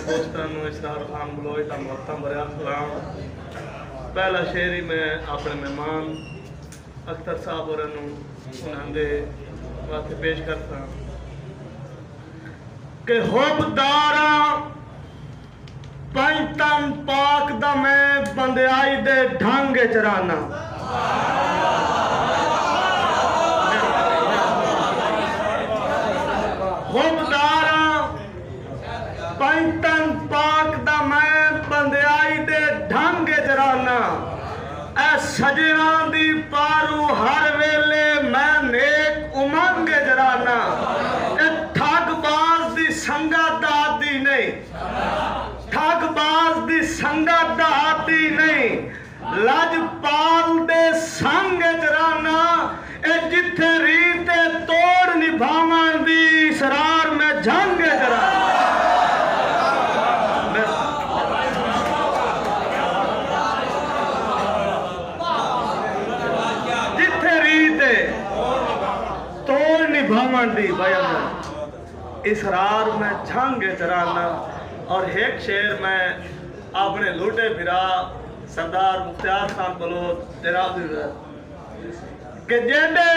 दोस्तों इसरार खान बलोच का मोहतरम बरिया सलाम। पहला शेर ही मैं अपने मेहमान अख्तर साहब और उन्होंने वास्ते पेश करता कि होबदारा पंचतन पाक दा मैं बंदियाई दे ढंग चराना। होबदारा पंचतन पाक दा मैं बंदियाई दे ढंग चराना। ऐ सजना दी पारू हर वेले मैं नेक उमंग जराना। ए ठगबाज दी संगत दा आदी नहीं, ठगबाज दी संगत दा आदी नहीं, लजपाल दे संग जराना। ए जिथे रीत तोड़ निभावन दी इसरार में जंग जराना। भवन दी बयान इसरार में झंग चराना। और एक शेर में अपने लूटे फिरा सरदार मुख्तार खान बलोच के जेडे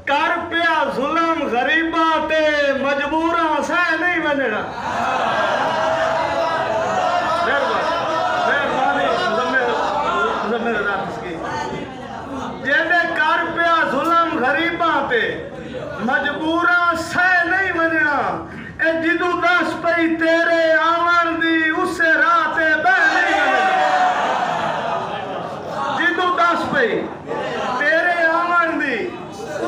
कर पिया जुल्म गरीबा ते मजबूरा सह नहीं बनना। जेडे कर पिया जुल्म गरीबा ते मजबूरा सह नहीं बनना। ए जिदू दस पई तेरे आवन दी उससे रात बह नहीं बनना। जिदू दस पई तेरे आवन दी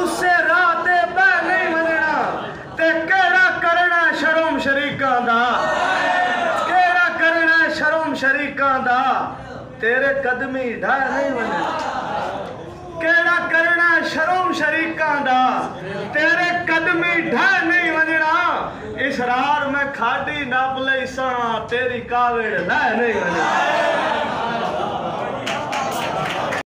उससे रात बह नहीं बनना। ते केड़ा करना शर्म शरीका दा, केड़ा करना शर्म शरीका दा, तेरे कदमी ढह नहीं बनना। केड़ा करना शर्म शरीका दा, तेरे कदमी ढह नहीं वजना। इसरार में खाटी नाप ले सा तेरी कावेड़ लह नहीं वजना।